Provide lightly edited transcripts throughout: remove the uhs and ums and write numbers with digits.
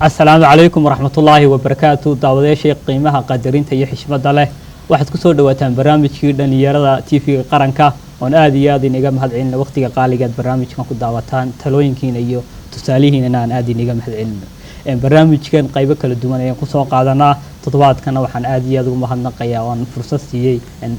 السلام عليكم ورحمة الله وبركاته دعوة قيمها قادرين تيجي حشمة له واحد كسر دواتان برامج كيردن يرى تيفي قرنكا ونادي نجم هذا العلم وقت قالي برامج كان كود دعوتان تلوين كين أيو تساليه إن نادي نجم هذا العلم برامج كان قيبة كل الدمان ينقصوا قادنا تطبعات كنا وحن آدي هذا مهنا قياوان فرصة سيء إن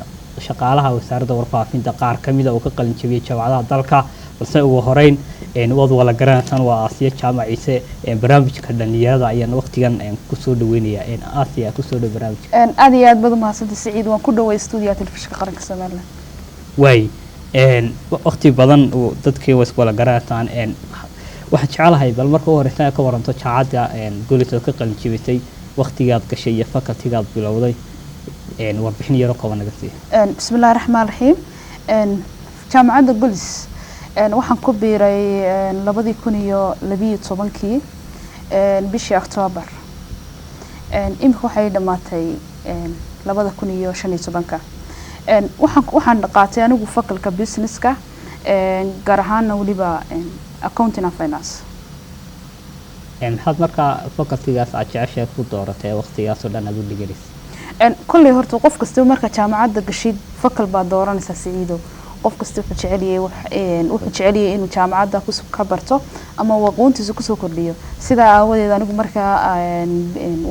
شقالها وسارد ورفافين دقار كميدا وكقل نشبيه شوالها ذلك بس هو هرين إن وضع ولا جرانسان وآسيا شام عيسى برامج كردن يرى أيان وقت كان كسر دوينيا إن آسيا كسر برامج إن آديات بدو ما صدق سعيد وكل واستوديوهات الفشك قرنك سمعنا واي إن وقتي بدن وضدك ولا جرانسان إن واحد شعله هاي بالمرة هو رسالة كورنتو شعادة إن قلت كقل نشبيه وقت جاد كشيء فقط جاد بلودي إن وربحني يروق ونقصي بسم الله الرحمن الرحيم إن جامعة الجلس waxaan ku biiray 2012 bishii October imika waxay dhamaatay 2015 waxaan qaatay anigu fakalka businesska gaar ahaan waliba accounting and finance maxaad markaa fakaltigaas aad jeceshahay ku dooratay waqtigaas oo dhan aad u dhigaysay kulli horta qof kasta marka jaamacadda gashid fakal baa dooranaysa Saciido qof kasta wuxuu jecel yahay inuu jaamacadda ka barto ama aqoontiisa ku soo kordhiyo sida aawadeed anigu marka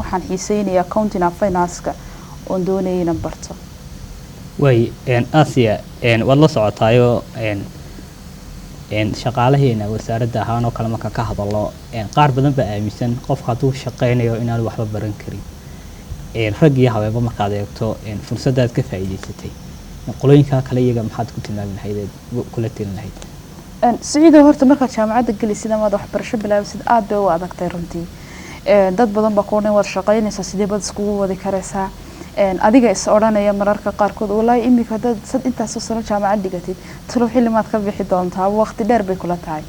waxaan xiiseynaa accounting and finance-ka oo doonayay inaan barto way Asia wad la socotaayo shaqaalaheena wasaaradda ahaan oo kale marka ka hadalo qaar badan baa aaminsan qofka hadduu shaqeynayo inaan waxba baran karin rag iyo haweenba markaad eegto fursadaad ka faa'iideysatay qolooyinka kale iyaga maxaad ku tilmaami lahayd kula talin lahayd Saciido horta marka jaamacadda galisid ama wax barasho bilaabisid aad bay u adagtay runtii dad badan baa koonay wada shaqeynaysa sidee bad isku wadi karaysaa adiga is oranaya mararka qaarkood wallahi imika dad sad intaas oo sano jaamacad dhigatid talo xillimaad ka bixi doontaa waqti dheer bay kula tahay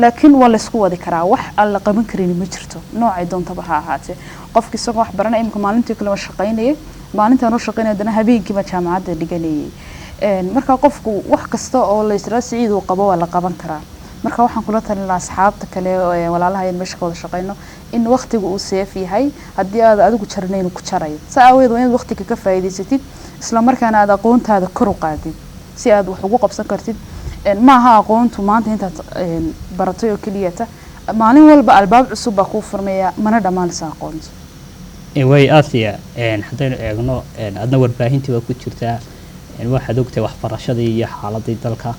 laakiin wala isku wadi karaa wax alla qaban karin ma jirto noocay doontaba ha ahaatee qofkii soo wax baranay imika maalintii kale shaqeynayay maalinta aan shaqeynayna habeenkii ma jaamacadda dhiganayay marka qofku wax kasta oo la isra Saciid uu qabo waa la qaban karaa marka waxaan kula talin lahaa asxaabta kale ee walaalaha in meesha wada shaqeyno in waqtigu uu safe yahay hadii aad adigu jarnayn ku jarayo saaweed waa in waqtiga ka faa'iideysatid isla markaana aad aqoontaada kor u qaadid si aad wax ugu qabsan kartid ma aha aqoontu maanta intaad baratay oo kaliya maalin walba albaab cusub baa ku furmaya mana dhamaanaysa aqoontu way Asia haddaynu eegno adna warbaahintii waa ku jirtaa waxaad ogtay waxbarashadii iyo xaaladii dalka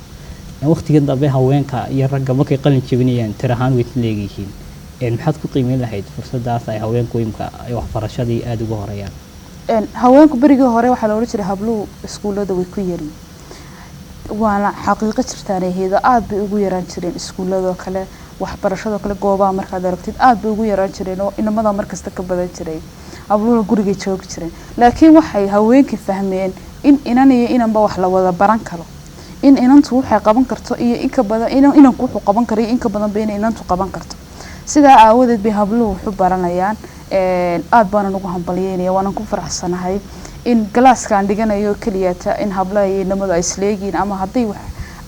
waqtigan dambe haweenka iyo ragga markay qalin jabinayaan tirahaan way leeyihiin maxaad ku qiimeyn lahayd fursadaas ay haweenku imka ay waxbarashadii aad ugu horeeyaan haweenku berigii hore waxa la oran jiray habluhu iskuulada way ku yareen waana xaqiiqo jirtaanayda aad bay ugu yaraan jireen iskuulada kale waxbarashada kale goobaha markaad aragtid aad bay ugu yaraan jireen oo inamada markasta ka badan jiray abluuna guriga joogi jireen laakiin waxay haweenka fahmeen in inan iyo inanba wax la wada baran karo in inantu waxay qaban karto iyo in ka badan inanku wuxuu qaban karo in ka badan bay inantu qaban karto sida aawadeed bay habluhu wuxuu baranayaan aad baan ugu hambalyeynaya waan ku faraxsanahay in glasska aan dhiganayo kaliya in hablaha iyo inamadu ay isleegiin ama haday wax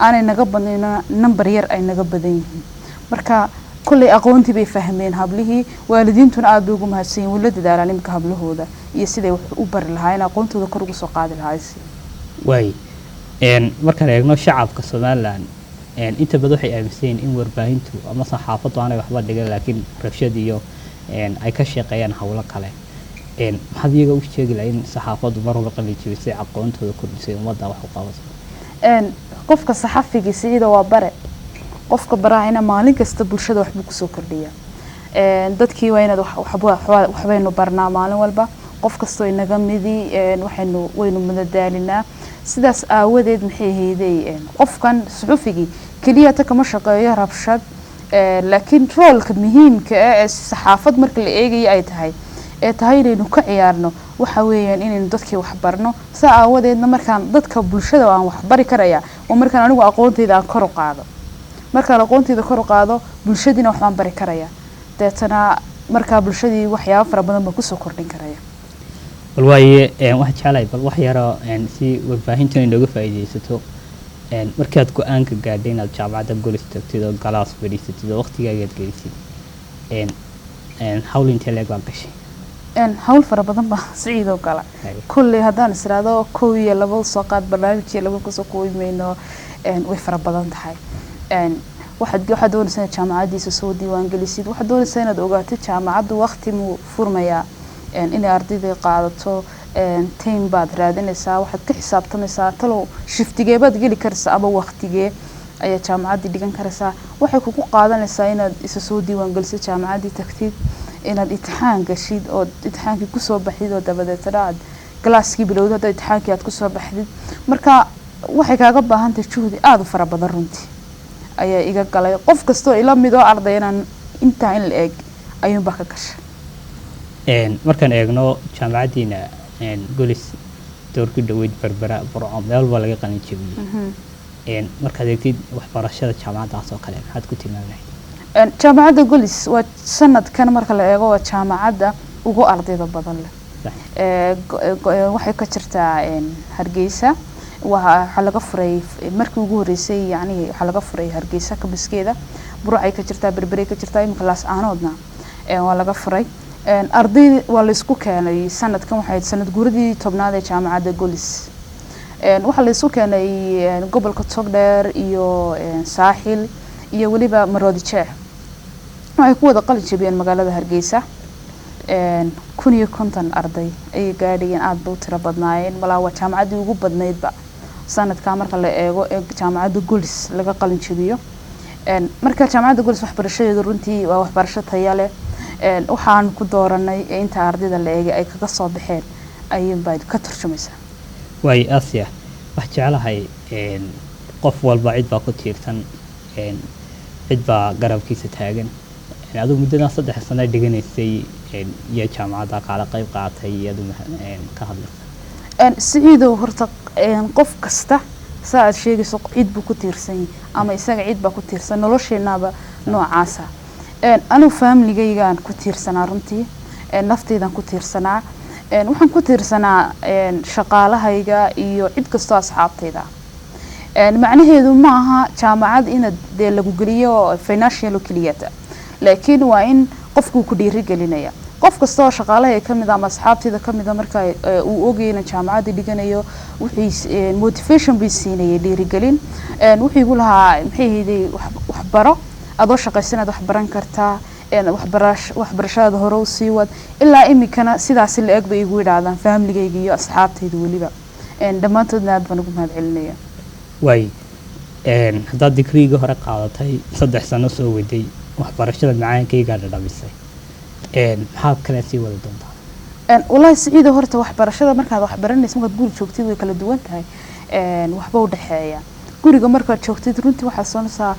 aanay naga badnayn number yar ay naga badan yihiin marka kulli aqoontii bay fahmeen hablihii waalidiintuna aad bay ugu mahadsan yihiin wala dadaalaan imka hablahooda iyo siday wax u bari lahaayeen aqoontooda kor ugu soo qaadi lahaayeen way markaan eegno shacabka Soomaaliland inta badan waxay aaminsan in warbaahintu ama saxaafaddu aanay waxba dhigan laakiin rabshad iyo ay ka shaqeeyaan hawlo kale maxaad iyaga u sheegi lahayd in saxaafaddu mar walba qalin jabisay aqoontooda kordhisay ummadda wax u qabato qofka saxafiga Saciido waa bare qofka baraayna maalin kasta bulshada wax buu ku soo kordhiyaa dadkii waa inaad waxbaynu barnaa maalin walba qof kasta inaga midi waynu madadaalinaa sidaas aawadeed maxay hayday qofkan suxufigii kaliya ta kama shaqeeyo rabshad laakiin roolka muhiimka ah ee saxaafad marka la eegayo ay tahay inaynu ka ciyaarno waxa weeyaan inaynu dadkii wax barno saa aawadeedna markaan dadka bulshada aan wax bari karaya oo markaan anigu aqoontayda aan kor u qaado markaan aqoontayda kor u qaado bulshadiina wax baan bari karaya deetana markaa bulshadii waxyaabo fara badan baan kusoo kordhin karaya bal waaye waxaan jeclahay bal wax yaroo si warbaahintan inooga faa'iidaysato markaad go-aanka gaadhay inaad jaamacadda golis tagtid oo galaas fadhiisatid oo waqtigaagaad gelisid hawl intee leeg baa gashay hawl fara badan baa siciidoo gala kulley haddaan israado 1 iyo 2 soo qaad barnaamijkii 2 kusoo kooymayno way fara badan tahay waxaad doonaysaa inaad jaamacaddiisa soo diiwaan gelisid waxaad doonaysaa inaad ogaatid jaamacaddu waqti muu furmayaa inay ardayda qaadato time baad raadinaysaa waxaad ka xisaabtamaysaa talow shiftigee baad geli karaysaa ama waqtigee ayaa jaamacaddii dhigan karaysaa waxay kugu qaadanaysaa inaad isa soo diiwaan gelisid jaamacaddii tagtid inaad imtixaan gashid oo imtixaankii kusoo baxdid oo dabadeetana aad galaaskii bilowdid hadda imtixaankii aad kusoo baxdid marka waxay kaaga baahan tahay juhdi aada u fara badan runtii ayaa iga galay qof kastoo ila mid oo arday inaan intaa in la eeg ayuunbaa ka gashay markaan eegno jaamacaddiina golis doorku dhaweyd berbera burco meel walba laga qalin jebiyey markaad eegtid waxbarashada jaamacaddaas oo kale maxaad ku tilmaamahay jaamacadda golis waa sanadkan marka la eego waa jaamacadda ugu ardayda badan leh waxay ka jirtaa hargeysa waxaa laga furay markii ugu horeysay yani waxaa laga furay hargeysa kabaskeeda burcay ka jirtaa berberay ka jirtaa imika laas aanoodna waa laga furay arday waa la isku keenay sanadkan waxay sanad guuradii 10aad ee jaamacadda golis waxaa la isku keenay gobolka togdheer iyo saaxil iyo waliba maroodi jeex waxay ku wada qalin jabiyeen magaalada hargeysa 150 arday ay gaadhayeen aad bay u tiro badnaayeen malaa waa jaamacaddii ugu badnaydba sanadka marka la eego ee jaamacadda golis laga qalin jabiyo marka jaamacadda golis waxbarashadeedu runtii waa waxbarasho tayo leh waxaan ku dooranay inta ardayda la eegay ay kaga soo baxeen ayay baad ka turjumaysaa way Asia wax jecelahay qof walba cid baa ku tiirsan cid baa garabkiisa taagan aduu muddadan 3 sano dhiganaysay iyo jaamacadda kala qayb qaatay iyadu ka hadlaysa siciido horta qof kasta saad sheegayso cid buu ku tiirsan ama isaga cid baa ku tiirsan nolosheenaba noocaasa anu family-gaygaan ku tiirsanaa runtii naftaydan ku tiirsanaa waxaan ku tiirsanaa shaqaalahayga iyo cid kastoo asxaabtayda macnaheedu ma aha jaamacad inaad dee lagu geliyo financial keliyata laakiin waa in qofku ku dhiirigelinaya qof kasta oo shaqaalaha ka mid ah ama asxaabtayda ka mid ah marka uu ogayna jaamacadda dhiganayo wixii motivation bay siinayay dhiirigelin wixii igu lahaa maxay hayday wax baro adoo shaqaysanaad wax baran kartaa waxbarashada hore u sii wad ilaa imikana sidaas la eg bay igu yiraahdaan family-gayga iyo asxaabtayda waliba dhammaantoodna aad baan ugu mahadcelinaya way haddaad digriga hore qaadatay 3 sano soo waday waxbarashada macaankayga dhadhamisay maxaad kale sii wada doontaa wallahi siciido horta waxbarashada markaad wax baranayso markaad guri joogtid way kala duwan tahay waxba u dhaxeeya guriga markaad joogtid runtii waxaa soonaysaa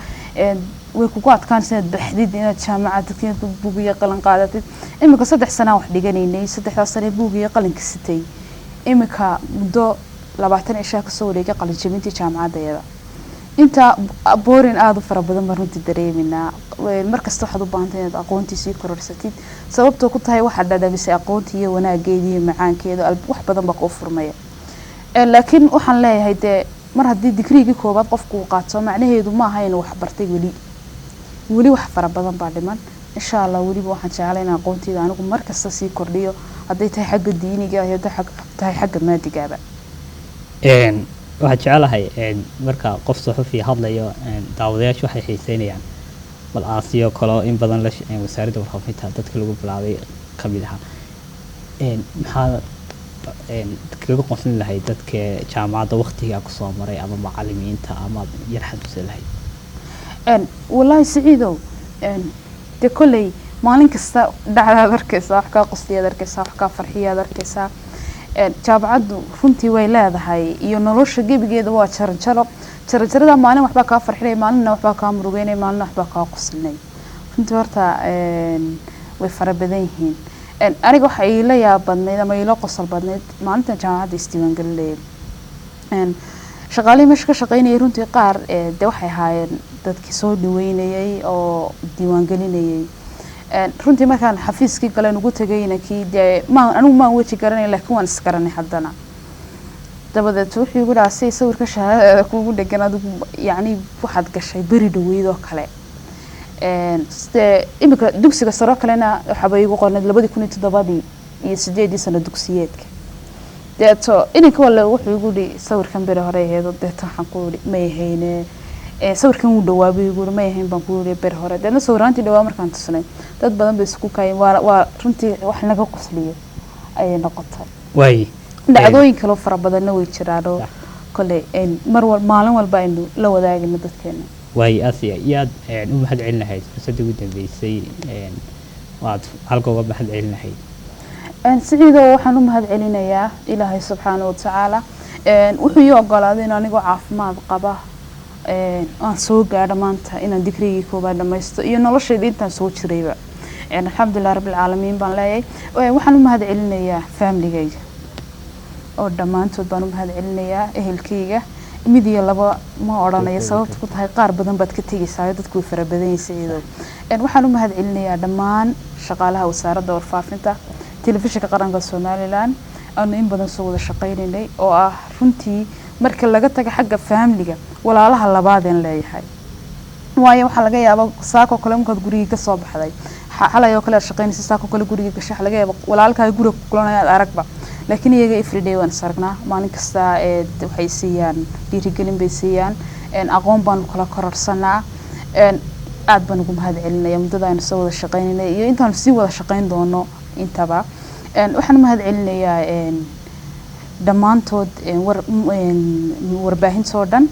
way kugu adkaanaysaa inaad baxdid inaad jaamacadda buug iyo qalin qaadatid imika 3 sano wax dhiganaynay 3 sano buug iyo qalinka sitay imika muddo 20 cishaa ka soo wareegay qalin jabintii jaamacaddeeda inta boorin aad u fara badan baan runtii dareeminaa markasta waxaad u baahan tahay inaad aqoontiisii kororsatid sababtoo ku tahay waxaad dhadhamisay aqoontii iyo wanaageedii iyo macaankeeda wax badan baa kuu furmaya laakiin waxaan leeyahay dee mar haddii digriigii koobaad qofku uu qaato macnaheedu ma aha inuu wax bartay weli wax fara badan baa dhiman insha allah weliba waxaan jeclay inaan aqoonteeda anigu markasta sii kordhiyo hadday tahay xagga diiniga iyo hadday tahay xagga maadigaaba waxaan jecelahay marka qof suxufi hadlayo daawadayaashu waxay xiiseynayaan bal aasiyo kale in badan la wasaaradda warfaafinta dadka lagu bilaabay kamid aha maxaa kaga qonsin lahayd dadka jaamacadda waqtiga ku soo maray ama macallimiinta ama yar xasuusin lahayd wallahi siciidow de kolley maalin kasta dhacdaad arkaysaa wax kaa qosliyaad arkaysaa wax kaa farxiyaad arkaysaa jaamacaddu runtii way leedahay iyo nolosha gebigeeda waa jaranjarada maalin waxbaa kaa farxinay maalinna waxbaa kaa murugeynay maalinna waxbaa kaa qoslinay runtii horta way fara badan yihiin aniga waxa iila yaab badnayd ama iila qosol badnayd maalinta jaamacadda isdiiwaangelinayay shaqaalihii meesha ka shaqaynayay runtii qaar dee waxay ahaayeen dadkii soo dhaweynayay oo diiwaangelinayay runtii markaan xafiiskii galeen ugu tagayna kii dee anigu maan weji garanay laakiin waan isgaranay haddana dabadeed wuxuu igu dhaha si sawirka shahaadadeeda kuugu dhegan adigu yacni waxaad gashay beri dhaweyd oo kale imika dugsiga saro kalena waxaaba igu qorneed 2007 iyo 8 sano dugsiyeedka deeto ininka walla wuxuu igu dhi sawirkan beri hore aheedo deeto waxaan ku idhi ma yahayne sawirkan wuu dhawaabay igu dhi ma yahayn baan ku idhi beri hore deedna sawiraantii dhawaa markaan tusnay dad badan bay isku kaayeen waa runtii wax naga qosliyo ayay noqotay waay dhacdooyin kale fara badanna way jiraano kale maalin walba aynu la wadaagino dadkeena waay asiya yaad u mahad celinahayd fursadda ugu dambeysay waad halka uga mahad celinahayd سعيدة وحنو مهد علينا يا إلهي سبحانه وتعالى وحو يوقع لذين أنيقو عافماد قبا أن سوق عدمانتا إنا ديكريكي كوبا دميستو إيو نولوشي دينتان سوق شريبا يعني الحمد لله رب العالمين بان لايي وحنو مهد علينا يا فاملي جاي oo dhamaantood baan u mahad celinayaa ehelkayga midiya laba ma oranaya sababta ku tahay qaar badan baad ka tagaysaa dadku fara badan yihiin waxaan u mahad celinayaa dhammaan shaqaalaha wasaaradda warfaafinta telefishinka qaranka Soomaaliland aan in badan soo wada shaqeynay oo ah runtii marka laga tago xagga family-ga walaalaha labaadeen leeyahay waayo waxa laga yaabaa saako kale markaad guriga ka soo baxday xalayo kale shaqeynaysa saako kale guriga ka shax laga yaabaa walaalka guriga ku kulanaya aragba laakiin iyaga every day waan sargnaa maalin kasta waxay siiyaan dhiirigelin bay siiyaan aqoon baan kala kororsanaa aad baan ugu mahad celinayaa muddada aan soo wada shaqeynay iyo intaan sii wada shaqeyn doono intaba waxaan mahad celinayaa dhamaantood warbaahinta oo dhan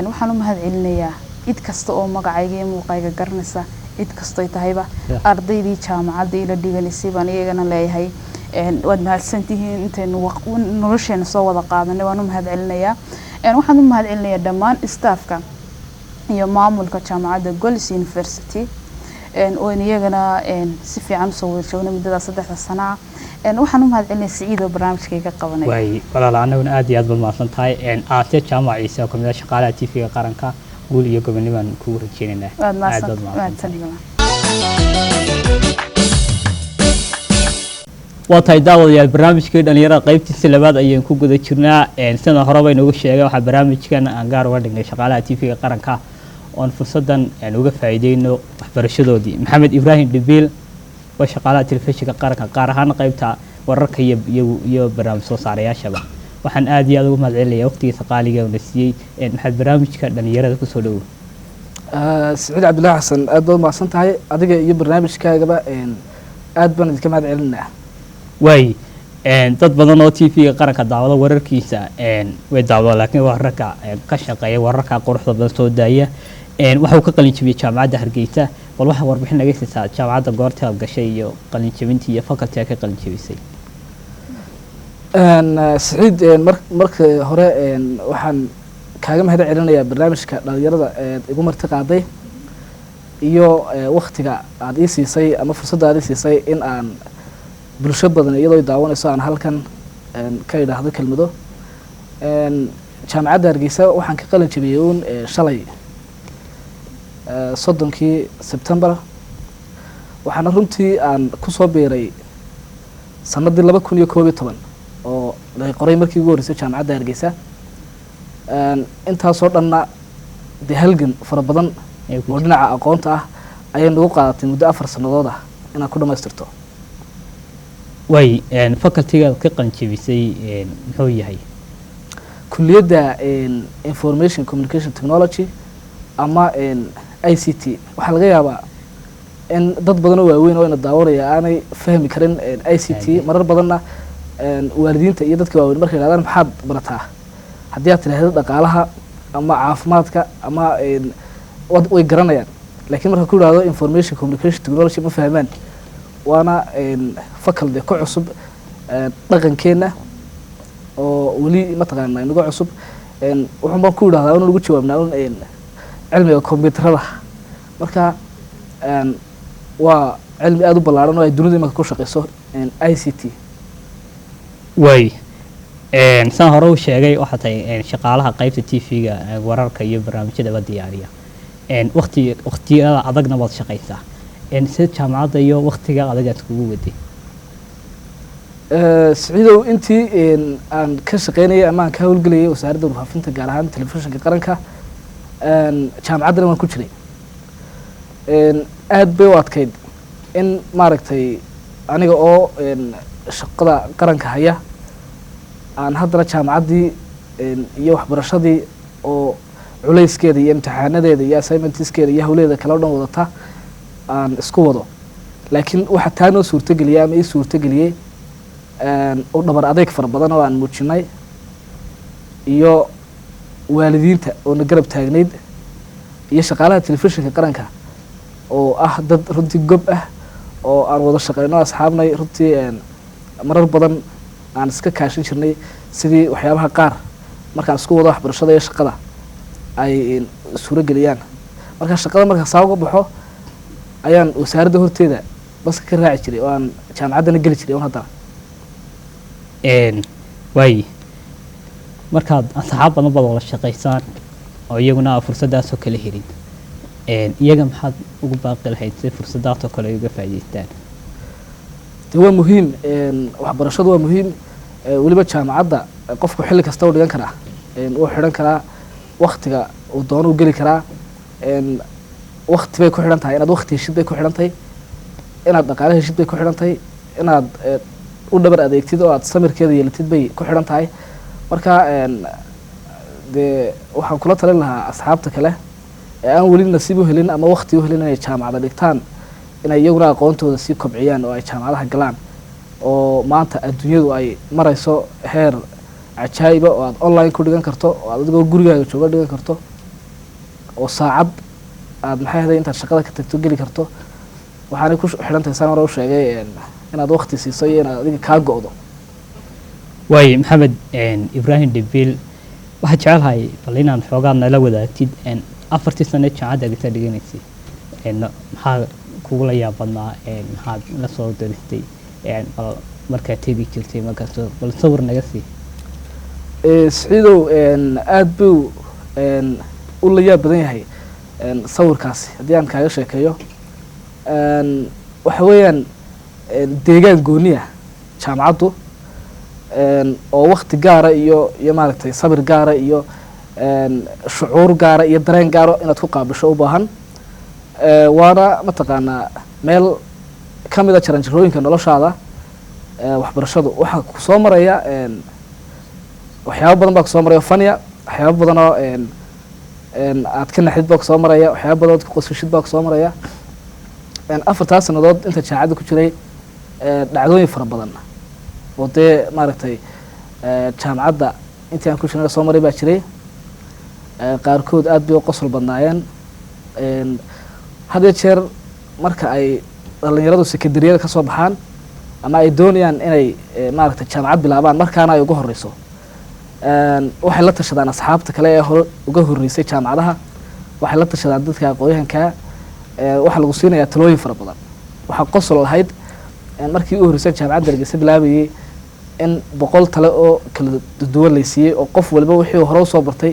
waxaan u mahad celinayaa cid kasta oo magacayga iyo muuqayga garanaysa cid kasta ay tahayba ardaydii jaamacadda ila dhigaysay baan iyagana leeyahay waad mahadsantihiin intaynu nolosheena soo wada qaadanay waan u mahad celinayaa waxaan u mahad celinayaa dhammaan staffka iyo maamulka jaamacadda Golis University oo iyagana si fiican soo wada joognay muddada 3 sano waxaan u mahad celinayaa Saciido barnaamijkayga qabanay way walaal anaguna aad iyo aad baad mahadsantahay aatee jaamaciisa oo kamid ah shaqaalaha TV-ga qaranka guul iyo gobonimo ku rajeynayna aad mahadsantahay waatahay daawadayaal barnaamijkii dhalinyarada qaybtiisa labaad ayaan ku guda jirnaa sida hore bay noogu sheegay waxa barnaamijkan aan gaar uga dhignay shaqaalaha TV-ga qaranka oo fursadan aan uga faa'iideyno waxbarashadoodii maxamed ibraahim dhibil waa shaqaalaha telefishinka qaranka qaar ahaan qaybta wararka iyo barnaamij soo saarayaashaba waxaan aad iyo aad ugu mahad celinayaa waqtigiisa qaaliga oo nasiyay maxamed barnaamijka dhalinyarada ku soo dhawo Saciid Cabdullaahi Xasan aad baad mahadsan tahay adiga iyo barnaamijkaagaba aad baan idinka mahad celinaa way dad badan oo TV-ga qaranka daawada wararkiisa way daawada laakiin wararka ka shaqeeya wararka quruxda badan soo daaya waxa uu ka qalin jabiyay jaamacadda Hargeysa bal waxa warbixin naga siisaa jaamacadda goorta aad gashay iyo qalin jabintii iyo faculty ka qalin jabisay Saciid marka hore waxaan kaaga mahad celinayaa barnaamijka dhalinyarada igu marti qaaday iyo waqtiga aad ii siisay ama fursadda aad ii siisay in aan bulsho badan iyadoo daawanayso aan halkan ka idhaahdo kelmado jaamacadda Hargeysa waxaan ka qalin jabiyay shalay 30 September waxaan runtii aan ku soo beeray sanadii 2011 oo la qoray markii ugu horeysay jaamacadda Hargeysa intaas oo dhanna de halgan fara badan oo dhinaca aqoonta ah ayay nagu qaadatay muddo 4 sanadood ah inaan ku dhamaystirto way faculty-ga ka qalin jabisay muxuu yahay kulliyadda information communication technology ama ICT waxa laga yaabaa in dad badan oo waaweyn oo ina daawanaya aanay fahmi karin ICT marar badanna waalidiinta iyo dadka waaweyn markay yiraahdaan maxaad barataa haddii aad tiraahdo dhaqaalaha ama caafimaadka ama way garanayaan laakiin marka ku yiraahdo information communication technology ma fahmaan waana faculty ku cusub dhaqankeena weli mataqaana inaga cusub wuxuun baan ku idhahdaa in lagu jawaabnaa un cilmiga kombiyuutarada marka waa cilmi aada u ballaaran oo ay dunida imanka ku shaqeyso ICT. way saan hore u sheegay waxaa tahay shaqaalaha qaybta TV-ga wararka iyo barnaamijyada diyaariya waqtiyada adagna waad shaqaysaa sida jaamacadda iyo waqtiga adag aad kugu waday. Siciidow intii aan ka shaqeynayay ama aan ka howlgelayay wasaaradda warfaafinta gaar ahaan telefishinka qaranka jaamacaddana waan ku jiray aad bay u adkayd in maaragtay aniga oo shaqada qaranka haya aan haddana jaamacaddii iyo waxbarashadii oo culayskeeda iyo imtixaanadeeda iyo assignmentskeeda iyo hawleeda kala dhan wadata aan isku wado laakiin waxa taa noo suurtageliyay ama ii suurtageliyey oo dhabar adeeg fara badan oo aan muujinay iyo waalidiinta oo na garab taagnayd iyo shaqaalaha telefishinka qaranka oo ah dad runtii gob ah oo aan wada shaqeyno asxaabnay runtii marar badan aan iska kaashin jirnay sidii waxyaabaha qaar markaan isku wado waxbarashada iyo shaqada ay suuro geliyaan marka shaqada marka saa uga baxo ayaan wasaaradda horteeda baska ka raaci jiray oo aan jaamacaddana geli jiray haddana way markaad asxaab badan baad wada shaqaysaan oo iyaguna fursadaasoo kale helin iyaga maxaad ugu baaqi lahayd si fursadaasoo kale uga faa'iidaystaan? de waa muhiim waxbarashadu waa muhiim weliba jaamacadda qofku xilli kasta u dhigan karaa uu xidhan karaa waktiga uu doono u geli karaa wakti bay ku xidhan tahay inaad wakti heshid bay ku xidhan tahay inaad dhaqaale heshid bay ku xidhan tahay inaad u dhabar adeegtid oo aad samirkeeda yeelatid bay ku xidhan tahay marka dee waxaan kula talin lahaa asxaabta kale ee aan weli nasiib u helin ama wakti u helin inay jaamacada dhigtaan inay iyaguna aqoontooda sii kobciyaan oo ay jaamacadaha galaan oo maanta adduunyadu ay marayso heer cajaa'iba oo aad online ku dhigan karto oo aad adigoo gurigaaga jooga dhigan karto oo saacad aad maxay ahayd intaad shaqada ka tagto geli karto waxaanay ku xidhan tahay saan hore u sheegay inaad wakti siiso iyo inaad adiga kaa go'do. waaye maxamed ibraahim dhibil waxaad jecelahay bal inaan xoogaa nala wadaagtid 4 sano jaamacadda agta dhiganaysay maxaa kugula yaabadnaa maxaad la soo daristay bal markaad tegi jirtay markaas bal sawir naga sii. Siciidow aad buu u la yaab badan yahay sawirkaasi haddii aan kaaga sheekeeyo waxa weeyaan deegaan gooniya jaamacaddu oo wakti gaara iyo maaragtay sabir gaara iyo shucuur gaara iyo dareen gaaro inaad ku qaabisho u baahan waana mataqaanaa meel ka mid a jaranjarooyinka noloshaada waxbarashadu waxaa ku soo maraya waxyaabo badan baa kusoo maraya fania waxyaabo badan oo aad ka naxdid baa kusoo maraya waxyaabo badan ood ku qosashid baa kusoo maraya 4 sanadood inta jaamacadda ku jiray dhacdooyin fara badan oo dee maaragtay jaamacadda intii aan ku jirnay soo maray baa jiray qaarkood aad bay u qosol badnaayeen had iyo jeer marka ay dhalinyaradu sekondariyada ka soo baxaan ama ay doonayaan inay maaragtay jaamacad bilaabaan markaana ay uga horeyso waxay la tashadaan asxaabta kale ee hore uga horeysay jaamacadaha waxay la tashadaan dadka aqoonyahanka waxaa lagu siinayaa talooyin fara badan waxaa qosol lahayd markii u horeysay jaamacadda Hargeysa bilaabayay in 100 tale oo kala duwan la siiyay oo qof walba wixii hore u soo bartay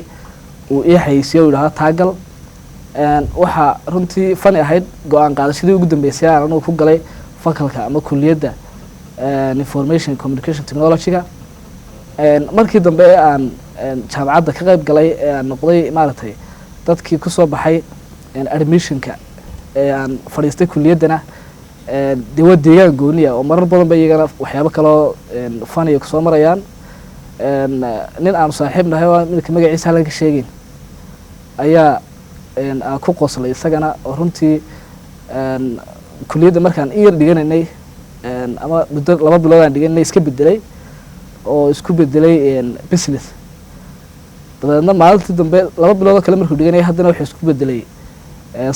uu ii xayeysiyo uu yiraahdo taagal waxa runtii fani ahayd go'aan qaadashadii ugu dambeysay aan anigu ku galay fakalka ama kulliyadda information communication technology-ga markii dambe aan jaamacadda ka qayb galay aan noqday maaragtay dadkii ku soo baxay admissionka aan fadhiistay kulliyaddana dawad deegaan gooniya oo marar badan ba iyagana waxyaabo kaloo faniya ku soo marayaan nin aan saaxiib nahay oo midka magaciisa halka sheegin ayaa aan ku qoslay isagana oo runtii kulliyadda markaan in yar dhiganaynay ama muddo 2 bilood aan dhiganay iska bedelay oo isku bedelay business dabeedna maalintii dambe 2 bilood kale markuu dhiganay haddana wuxuu isku bedelay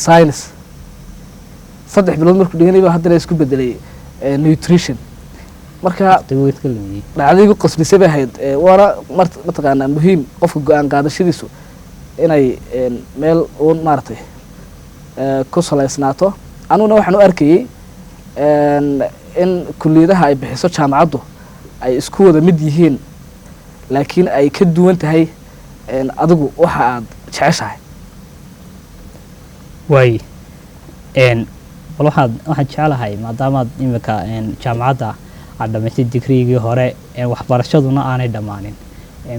science 3 bilood markuu dhiganay haddana isku bedelay nutrition marka waqtigu way iska lumiyey dhacdadii ugu qasbisay bay ahayd waana mataqaanaa muhiim qofka go-aan qaadashadiisu inay meel uun maaragtay ku salaysnaato anuguna waxaan u arkayey in kulliyadaha ay bixiso jaamacaddu ay isku wada mid yihiin laakiin ay ka duwan tahay adigu waxa aad jeceshahay waay bal waxaan jeclahay maadaamaad imika jaamacadda aad dhamaystay digriigii hore waxbarashaduna aanay dhammaanin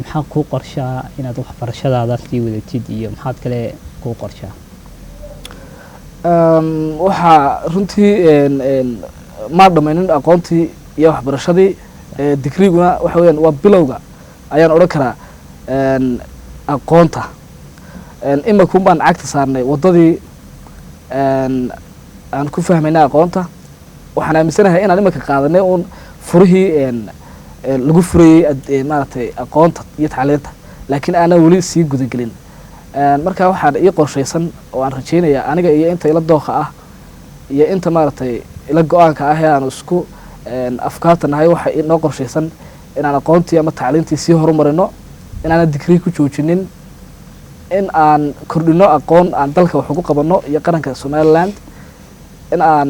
maxaa kuu qorshaa inaad waxbarashadaada sii wadatid iyo maxaad kale kuu qorshaa waxaa runtii maa dhamaynin aqoontii iyo waxbarashadii digriiguna waxa weyaan waa bilowga ayaan odhan karaa aqoonta imakun baan cagta saarnay waddadii aan ku fahmayna aqoonta waxaan aaminsanahay inaan imanka qaadanay uun furihii lagu furayey maaragtay aqoonta iyo tacliinta laakiin aanan weli sii gudagelin marka waxaan ii qorshaysan oo aan rajaynayaa aniga iyo inta ila dooqa ah iyo inta maaragtay ila go-aanka ah ee aanu isku afkaarta nahay waxa inoo qorshaysan inaan aqoontii ama tacliintii sii horumarino inaanan digrii ku joojinin in aan kordhino aqoon aan dalka wax ugu qabanno iyo qaranka somaliland in aan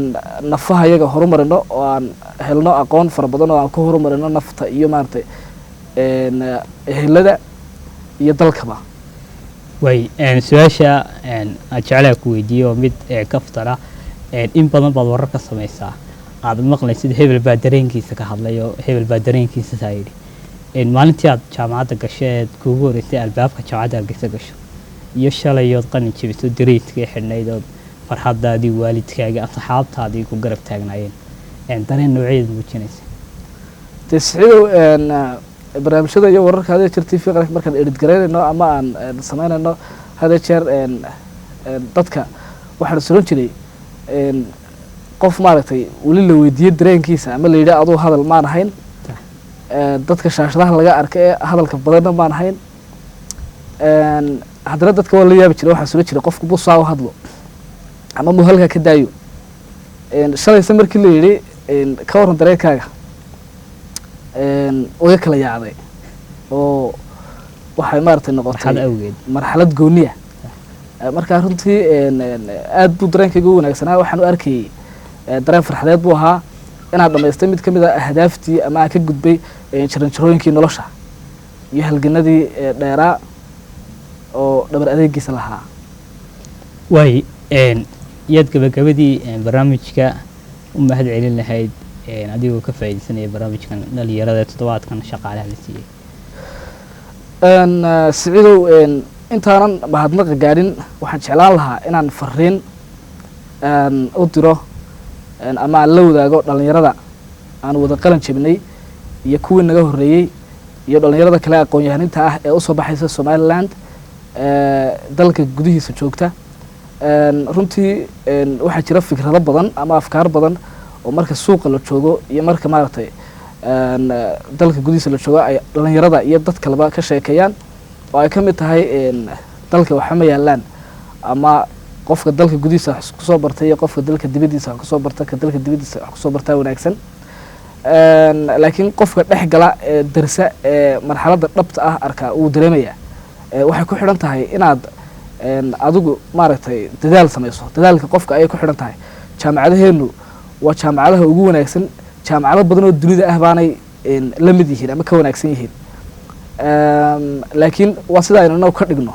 nafaha iyaga horumarino oo aan helno aqoon fara badan oo aan ku horumarino nafta iyo maaragtay ehelada iyo dalkaba way su-aasha aad jeclaa ku weydiiyo mid kaftara in badan baad warar ka samaysaa aad maqlaysid hebel baa dareenkiisa ka hadlayo hebel baa dareenkiisa saa yidhi maalintii aad jaamacadda gasheed kuugu horeysay albaabka jaamacadda hargeysa gasho iyo shalayood qalin jebiso dareyskii xidhnayd ood farxadaadii waalidkaaga asxaabtaadii ku garab taagnaayeen dareen nooceed muujinaysa dee siciidow barnaamijyada iyo wararka hadee jeer tv qaranka markaan edhidgaraynayno ama aan samaynayno hadee jeer dadka waxaan suran jiray qof maaragtay weli la weydiiyey dareenkiisa ama la yidhi aduu hadal maan ahayn dadka shaashadaha laga arka ee hadalka badanna maan ahayn haddana dadka waa la yaabi jiray waxaan suran jiray qofku busaa u hadlo ama mu halkaa ka daayo shalayse markii la yidhi ka waran dareenkaaga uga kala yaacday oo waxay maaragtay noqotay marxalad gooniya markaa runtii aad buu dareenkayga u wanaagsanaa waxaan u arkayey dareen farxadeed buu ahaa inaad dhamaystay mid ka mid a ahdaaftii ama aan ka gudbay jaranjarooyinkii nolosha iyo halganadii dheeraa oo dhabar adeegiisa lahaa waay yaad gabagabadii barnaamijka u mahad celin lahayd adigoo ka faa'iidaysanaya barnaamijkan dhalinyarada toddobaadkan shaqaalaha la siiyey siciidow intaanan mahadnaqa gaadhin waxaan jeclaan lahaa inaan fariin u diro ama aan la wadaago dhalinyarada aan wada qalan jebinay iyo kuwii naga horreeyey iyo dhalinyarada kale aqoon-yahaninta ah ee usoo baxaysa somaliland dalka gudihiisa joogta runtii waxaa jira fikrado badan ama afkaar badan oo marka suuqa la joogo iyo marka maaragtay dalka gudihiisa la joogo ay dhalinyarada iyo dad kaleba ka sheekeeyaan oo ay ka mid tahay dalka waxa ma yaalaan ama qofka dalka gudihiisa wax kusoo bartay iyo qofka dalka dibadiisa wax kusoo barta ka dalka dibadiisa wax kusoo bartaa wanaagsan laakiin qofka dhex gala ee darsa ee marxaladda dhabta ah arkaa uu dareemaya waxay ku xidhan tahay inaad adigu maaragtay dadaal samayso dadaalka qofka ayay ku xidhan tahay jaamacadaheenu waa jaamacadaha ugu wanaagsan jaamacado badan oo dunida ah baanay la mid yihiin ama ka wanaagsan yihiin laakiin waa sida aynu inagu ka dhigno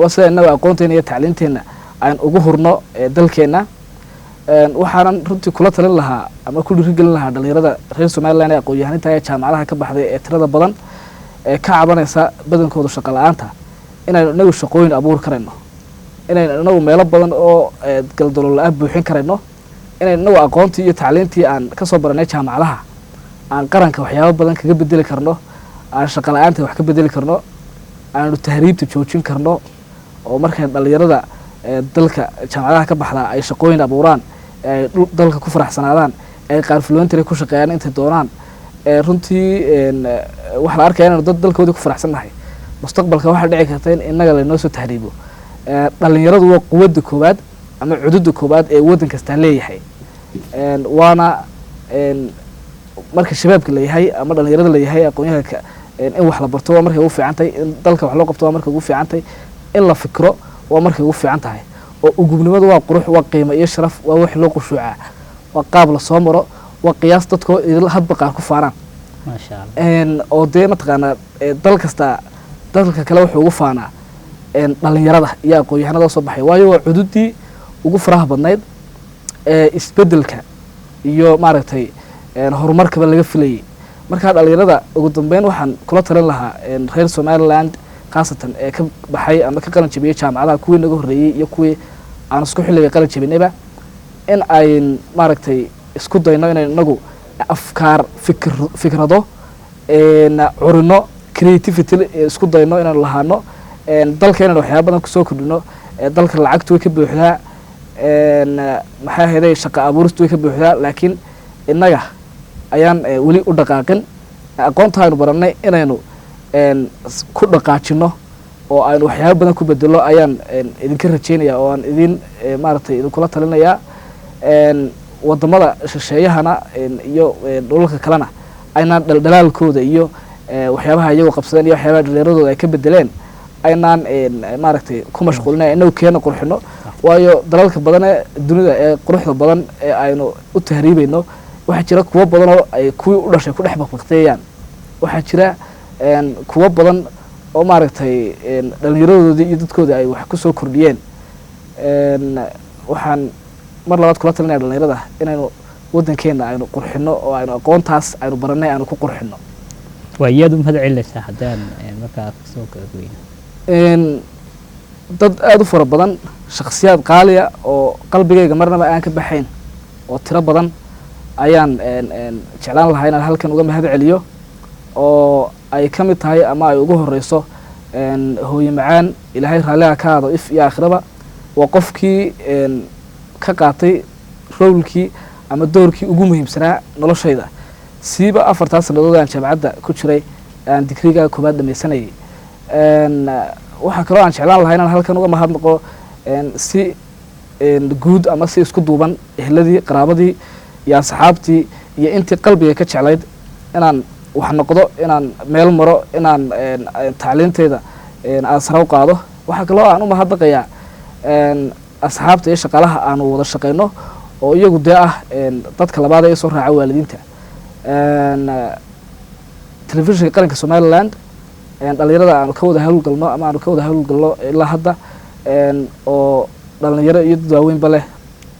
waa sida inagu aqoonteena iyo tacliinteena aan ugu hurno dalkeena waxaanan runtii kula talin lahaa ama ku dhiirigelin lahaa dhalinyarada reer somaliland ee aqoon-yahaninta ee jaamacadaha ka baxday ee tirada badan ee ka cabanaysa badankooda shaqo la-aanta inaynu inagu shaqooyin abuur karayno inaynu inagu meelo badan oo galdalool la-ah buuxin karayno inaynu inagu aqoontii iyo tacliintii aan kasoo baranay jaamacadaha aan qaranka waxyaabo badan kaga bedeli karno aan shaqo la-aanta wax ka bedeli karno aanu tahriibta joojin karno oo markay dhalinyarada dalka jaamacadaha ka baxdaa ay shaqooyin abuuraan ay dalka ku faraxsanaadaan ay qaar fluentary ku shaqeeyaan intay doonaan runtii waxaa la arkaya inaynu dad dalkoodii ku faraxsannahay mustaqbalka waxaa dhici karta in innaga laynoo soo tahriibo dhalinyaradu waa quwadda koowaad ama cududda koowaad ee waddan kastaa leeyahay waana marka shabaabka la yahay ama dhalinyarada la yahay aqoonyahanka in wax la barto waa markay ugu fiican tahay in dalka wax loo qabto waa markay ugu fiican tahay in la fikro waa markay ugu fiican tahay oo ugubnimadu waa qurux waa qiimo iyo sharaf waa wax loo qushuucaa waa qaab la soo maro waa qiyaas dadkoo hadba qaar ku faaraan maasha Allah oo dee mataqaanaa dal kasta dalka kale wuxuu ugu faanaa dhalinyarada iyo aqoonyahanada soo baxay waayo waa cududii ugu faraha badnayd isbedelka iyo maaragtay horumarkaba laga filayay markaa dhalinyarada ugu dambeyn waxaan kula talin lahaa reer Somaliland khaasatan ee ka baxay ama ka qalan jabiyay jaamacadaha kuwii naga horreeyay iyo kuwii aan isku xilliga qalan jabinayba in ay maaragtay isku dayno inay inagu afkaar fikrado curino creativity isku dayno inaan lahaano dalka inaan waxyaabo badan kusoo kordhino dalka lacagtu way ka buuxdaa maxaa heeday shaqo abuuristu way ka buuxdaa laakiin innaga ayaan weli u dhaqaaqin aqoonta aynu barannay inaynu ku dhaqaajino oo aynu waxyaabo badan ku bedelo ayaan idinka rajaynaya oo aan idin maaragtay idinkula talinayaa wadamada shisheeyahana iyo dhulalka kalena aynaan dhaldhalaalkooda iyo waxyaabaha iyagoo qabsadeen iyo waxyaabaha dhalinyarradooda ay ka bedeleen aynaan maaragtay ku mashquulina inagu keena qurxino waayo dalalka badan ee dunida ee quruxda badan ee aynu u tahriibayno waxaa jira kuwo badan oo ay kuwii u dhashay ku dhex baqbaqteeyaan waxaa jira kuwo badan oo maaragtay dhallinyaradoodii iyo dadkoodii ay wax kusoo kordhiyeen waxaan mar labaad kula talinaya dhalinyarada inaynu waddankeena aynu qurxino oo aynu aqoontaas aynu barannay aynu ku qurxino waa iyadu mahad celinaysaa haddaan markaa kasoo gabagabeyno dad aada u fara badan shakhsiyaad qaaliya oo qalbigayga marnaba aan ka baxayn oo tiro badan ayaan jeclaan lahaa inaan halkan uga mahad celiyo oo ay ka mid tahay ama ay ugu horeyso hooye macaan ilaahay raalliha ka hado if iyo aakhiraba waa qofkii ka qaatay rowlkii ama doorkii ugu muhiimsanaa noloshayda siiba 4 sanadood aan jaamacadda ku jiray aan digriga koobaad dhamaysanayay waxaa kaloo aan jeclaan lahaa inaan halkan uga mahadnaqo si guud ama si isku duuban ehladii qaraabadii iyo asxaabtii iyo intii qalbiga ka jeclayd inaan wax noqdo inaan meel maro inaan tacliinteeda aan sare u qaado waxaa kaloo aan u mahadnaqayaa asxaabta iyo shaqaalaha aanu wada shaqayno oo iyagu dee ah dadka labaad ee soo raaca waalidiinta telefishinka qaranka Somaliland dhalinyarada aanu ka wada hawlgalno ama aanu ka wada hawlgalno ilaa hadda oo dhalinyaro iyo dad waaweynba leh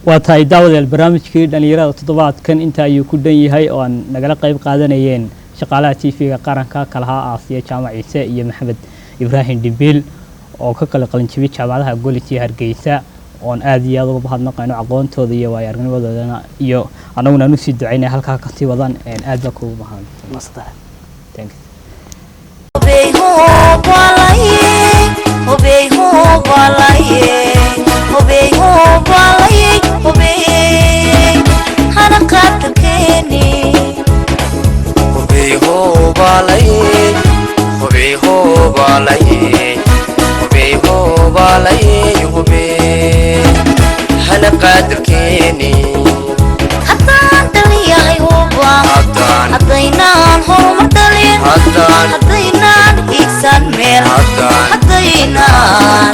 waa tahay daawadeel barnaamijkii dhalinyarada toddobaadkan inta ayuu ku dhan yahay oo aan nagala qayb qaadanayeen shaqaalaha TV-ga qaranka kalaha Aasiya Jaamac Ciise iyo Maxamed Ibrahim Dibil oo ka kala qalin jabiyay jaamacadaha Goliti Hargeysa oon aad iyo aad uga mahadnaqayno aqoontooda iyo waayo-aragnimadooda iyo anaguna aanu sii ducaynay halkaa ka sii wadan aad baa kugu mahadsan thank you قادر كيني حطان دليا يوبا حطينان هم دليا حطينان إكسان ميل حطينان